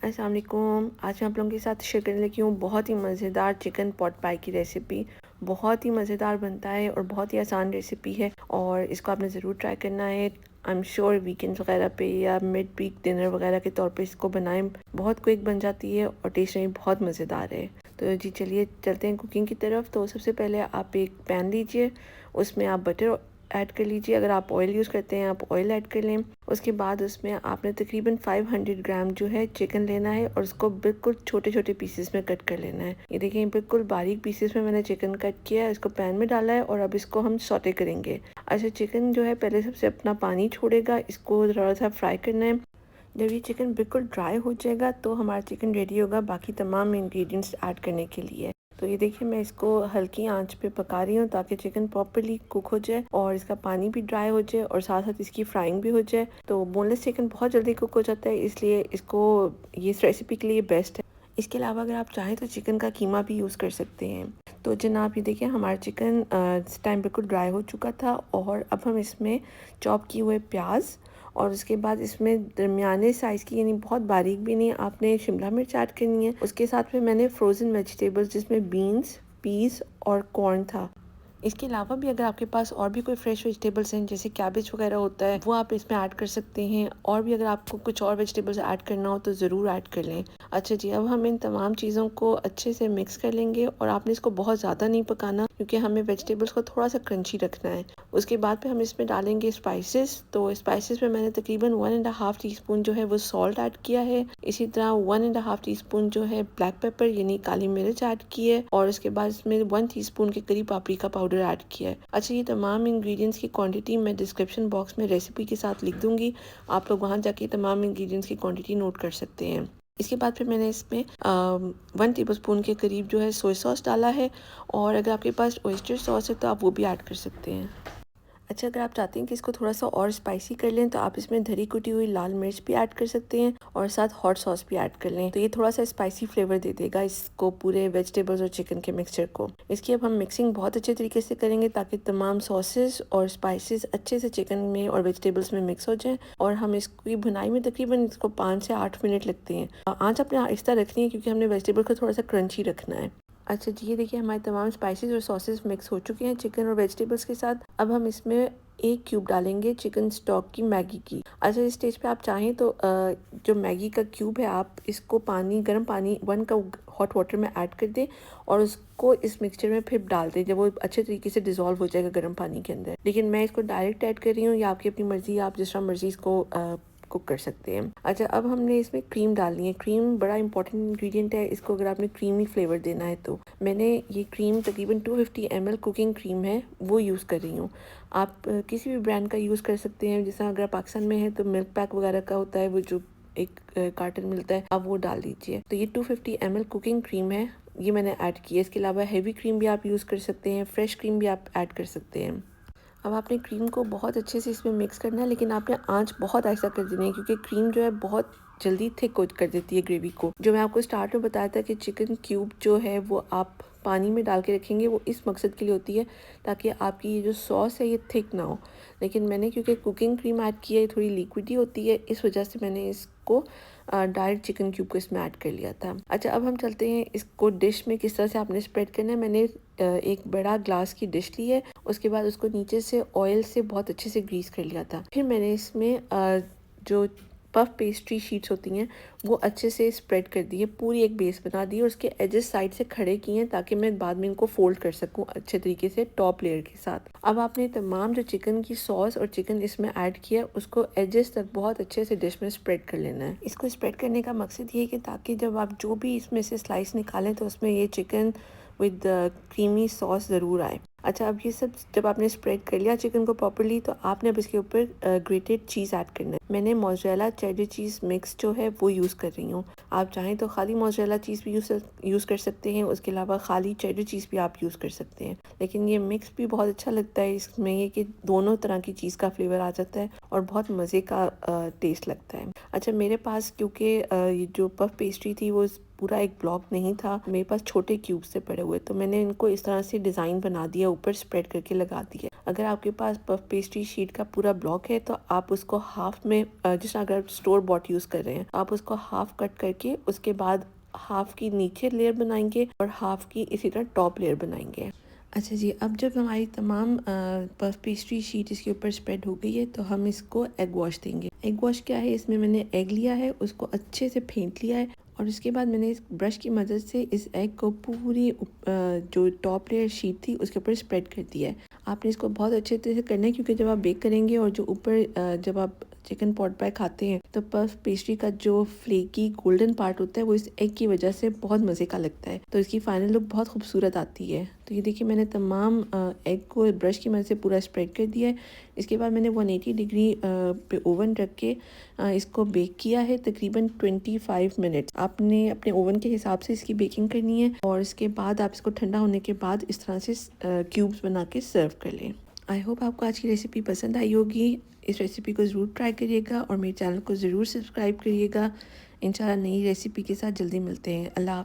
अस्सलाम वालेकुम। आज मैं आप लोगों के साथ शेयर करने लगी हूँ बहुत ही मज़ेदार चिकन पॉट पाई की रेसिपी। बहुत ही मज़ेदार बनता है और बहुत ही आसान रेसिपी है और इसको आपने ज़रूर ट्राई करना है। आई एम श्योर वीकेंड्स वगैरह पे या मिड वीक डिनर वगैरह के तौर पे इसको बनाएं। बहुत क्विक बन जाती है और टेस्ट में बहुत मज़ेदार है। तो जी चलिए चलते हैं कुकिंग की तरफ। तो सबसे पहले आप एक पैन लीजिए, उसमें आप बटर ऐड कर लीजिए। अगर आप ऑयल यूज़ करते हैं आप ऑयल ऐड कर लें। उसके बाद उसमें आपने तकरीबन 500 ग्राम जो है चिकन लेना है और उसको बिल्कुल छोटे छोटे पीसेस में कट कर लेना है। ये देखिए बिल्कुल बारीक पीसेस में मैंने चिकन कट किया है, इसको पैन में डाला है और अब इसको हम सौटे करेंगे। अच्छा, चिकन जो है पहले सबसे अपना पानी छोड़ेगा, इसको थोड़ा सा फ्राई करना है। जब ये चिकन बिल्कुल ड्राई हो जाएगा तो हमारा चिकन रेडी होगा बाकी तमाम इंग्रेडिएंट्स ऐड करने के लिए। तो ये देखिए मैं इसको हल्की आंच पे पका रही हूँ ताकि चिकन प्रॉपर्ली कुक हो जाए और इसका पानी भी ड्राई हो जाए और साथ साथ इसकी फ्राइंग भी हो जाए। तो बोनलेस चिकन बहुत जल्दी कुक हो जाता है, इसलिए इसको ये इस रेसिपी के लिए बेस्ट है। इसके अलावा अगर आप चाहें तो चिकन का कीमा भी यूज़ कर सकते हैं। तो जनाब ये देखिए हमारा चिकन इस टाइम बिल्कुल ड्राई हो चुका था और अब हम इसमें चॉप किए हुए प्याज और उसके बाद इसमें दरमियाने साइज़ की, यानी बहुत बारीक भी नहीं, आपने शिमला मिर्च ऐड करनी है। उसके साथ में मैंने फ्रोज़न वेजिटेबल्स जिसमें बीन्स, पीस और कॉर्न था। इसके अलावा भी अगर आपके पास और भी कोई फ्रेश वेजिटेबल्स हैं जैसे कैबेज वगैरह होता है वो आप इसमें ऐड कर सकते हैं। और भी अगर आपको कुछ और वेजिटेबल्स ऐड करना हो तो ज़रूर ऐड कर लें। अच्छा जी, अब हम इन तमाम चीज़ों को अच्छे से मिक्स कर लेंगे और आपने इसको बहुत ज़्यादा नहीं पकाना क्योंकि हमें वेजिटेबल्स को थोड़ा सा क्रंची रखना है। उसके बाद पे हम इसमें डालेंगे स्पाइसेस। तो स्पाइसेस में मैंने तकरीबन 1.5 टीस्पून जो है वो सॉल्ट ऐड किया है। इसी तरह 1.5 टीस्पून जो है ब्लैक पेपर यानी काली मिर्च ऐड की है और उसके बाद इसमें 1 टीस्पून के करीब पापरिका पाउडर ऐड किया है। अच्छा, ये तमाम इंग्रेडिएंट्स की क्वांटिटी मैं डिस्क्रिप्शन बॉक्स में रेसिपी के साथ लिख दूंगी, आप लोग वहां जाके तमाम इंग्रेडिएंट्स की क्वांटिटी नोट कर सकते हैं। इसके बाद फिर मैंने इसमें 1 टेबलस्पून के करीब जो है सोया सॉस डाला है और अगर आपके पास ऑयस्टर सॉस है तो आप वो भी ऐड कर सकते हैं। अच्छा, अगर आप चाहते हैं कि इसको थोड़ा सा और स्पाइसी कर लें तो आप इसमें धरी कुटी हुई लाल मिर्च भी ऐड कर सकते हैं और साथ हॉट सॉस भी ऐड कर लें। तो ये थोड़ा सा स्पाइसी फ्लेवर दे देगा इसको पूरे वेजिटेबल्स और चिकन के मिक्सचर को। इसकी अब हम मिक्सिंग बहुत अच्छे तरीके से करेंगे ताकि तमाम सॉसेस और स्पाइसेस अच्छे से चिकन में और वेजिटेबल्स में मिक्स हो जाएं और हम इसकी भुनाई में तकरीबन इसको 5 से 8 मिनट लगते हैं। आँच अपने आहिस्ता रखनी है क्योंकि हमने वेजिटेबल को थोड़ा सा क्रंची रखना है। अच्छा जी, ये देखिए हमारे तमाम स्पाइसेस और सॉसेस मिक्स हो चुके हैं चिकन और वेजिटेबल्स के साथ। अब हम इसमें 1 क्यूब डालेंगे चिकन स्टॉक की मैगी की। अच्छा, इस स्टेज पे आप चाहें तो जो मैगी का क्यूब है आप इसको गर्म पानी 1 कप हॉट वाटर में ऐड कर दें और उसको इस मिक्सचर में फिर डाल दें जब वो अच्छे तरीके से डिज़ोल्व हो जाएगा गर्म पानी के अंदर। लेकिन मैं इसको डायरेक्ट ऐड कर रही हूँ या आपकी अपनी मर्जी, आप जिस तरह मर्जी इसको कुक कर सकते हैं। अच्छा, अब हमने इसमें क्रीम डालनी है। क्रीम बड़ा इंपॉर्टेंट इंग्रेडिएंट है इसको अगर आपने क्रीमी फ्लेवर देना है तो। मैंने ये क्रीम तकरीबन 250 ml कुकिंग क्रीम है वो यूज़ कर रही हूँ। आप किसी भी ब्रांड का यूज़ कर सकते हैं, जैसा अगर पाकिस्तान में है तो मिल्क पैक वगैरह का होता है वो जो एक कार्टन मिलता है, आप वो डाल दीजिए। तो ये 250 ml कुकिंग क्रीम है, ये मैंने ऐड की है। इसके अलावा हैवी क्रीम भी आप यूज़ कर सकते हैं, फ्रेश क्रीम भी आप ऐड कर सकते हैं। अब आपने क्रीम को बहुत अच्छे से इसमें मिक्स करना है लेकिन आपने आंच बहुत ऐसा कर देनी है क्योंकि क्रीम जो है बहुत जल्दी थिक कर देती है ग्रेवी को। जो मैं आपको स्टार्ट में बताया था कि चिकन क्यूब जो है वो आप पानी में डाल के रखेंगे, वो इस मकसद के लिए होती है ताकि आपकी ये जो सॉस है ये थिक ना हो। लेकिन मैंने क्योंकि कुकिंग क्रीम ऐड की है, थोड़ी लिक्विडी होती है, इस वजह से मैंने इसको डायरेक्ट चिकन क्यूब को इसमें ऐड कर लिया था। अच्छा, अब हम चलते हैं इसको डिश में किस तरह से आपने स्प्रेड करना है। मैंने एक बड़ा ग्लास की डिश ली है, उसके बाद उसको नीचे से ऑयल से बहुत अच्छे से ग्रीस कर लिया था। फिर मैंने इसमें जो पफ पेस्ट्री शीट्स होती हैं वो अच्छे से स्प्रेड कर दी है, पूरी एक बेस बना दी है और उसके एजेस साइड से खड़े किए हैं ताकि मैं बाद में इनको फोल्ड कर सकूं अच्छे तरीके से टॉप लेयर के साथ। अब आपने तमाम जो चिकन की सॉस और चिकन इसमें ऐड किया उसको एजेस तक बहुत अच्छे से डिश में स्प्रेड कर लेना है। इसको स्प्रेड करने का मकसद ये है कि ताकि जब आप जो भी इसमें से स्लाइस निकालें तो उसमें ये चिकन विद क्रीमी सॉस ज़रूर आए। अच्छा, अब ये सब जब आपने स्प्रेड कर लिया चिकन को प्रॉपर्ली तो आपने अब इसके ऊपर ग्रेटेड चीज़ ऐड करना है। मैंने मोज़रेला चेडर चीज़ मिक्स जो है वो यूज़ कर रही हूँ। आप चाहें तो खाली मोज़रेला चीज़ भी यूज़ कर सकते हैं, उसके अलावा खाली चेडर चीज़ भी आप यूज़ कर सकते हैं। लेकिन ये मिक्स भी बहुत अच्छा लगता है, इसमें ये कि दोनों तरह की चीज़ का फ्लेवर आ जाता है और बहुत मज़े का टेस्ट लगता है। अच्छा, मेरे पास क्योंकि ये जो पफ पेस्ट्री थी वो पूरा एक ब्लॉक नहीं था, मेरे पास छोटे क्यूब से पड़े हुए, तो मैंने इनको इस तरह से डिज़ाइन बना दिया, ऊपर स्प्रेड करके लगा दिया। अगर आपके पास पफ पेस्ट्री शीट का पूरा ब्लॉक है तो आप उसको हाफ में जिस अगर आप स्टोर बॉट यूज़ कर रहे हैं आप उसको हाफ कट करके उसके बाद हाफ की नीचे लेयर बनाएंगे और हाफ की इसी तरह टॉप लेयर बनाएंगे। अच्छा जी, अब जब हमारी तमाम पफ पेस्ट्री शीट इसके ऊपर स्प्रेड हो गई है तो हम इसको एग वॉश देंगे। एग वॉश क्या है, इसमें मैंने एग लिया है, उसको अच्छे से फेंट लिया है और उसके बाद मैंने इस ब्रश की मदद से इस एग को पूरी जो टॉप लेयर शीट थी उसके ऊपर स्प्रेड कर दिया है। आपने इसको बहुत अच्छे तरह से करना है क्योंकि जब आप बेक करेंगे और जो ऊपर जब आप चिकन पॉट पाई खाते हैं तो पफ पेस्ट्री का जो फ्लेकी गोल्डन पार्ट होता है वो इस एग की वजह से बहुत मज़े का लगता है, तो इसकी फाइनल लुक बहुत खूबसूरत आती है। तो ये देखिए मैंने तमाम एग को ब्रश की मदद से पूरा स्प्रेड कर दिया है। इसके बाद मैंने 180 डिग्री पे ओवन रख के इसको बेक किया है तकरीबन 25 मिनट्स। आपने अपने ओवन के हिसाब से इसकी बेकिंग करनी है और इसके बाद आप इसको ठंडा होने के बाद इस तरह से क्यूब्स बना के सर्व कर लें। आई होप आपको आज की रेसिपी पसंद आई होगी। इस रेसिपी को ज़रूर ट्राई करिएगा और मेरे चैनल को ज़रूर सब्सक्राइब करिएगा। इंशाल्लाह नई रेसिपी के साथ जल्दी मिलते हैं। अल्लाह।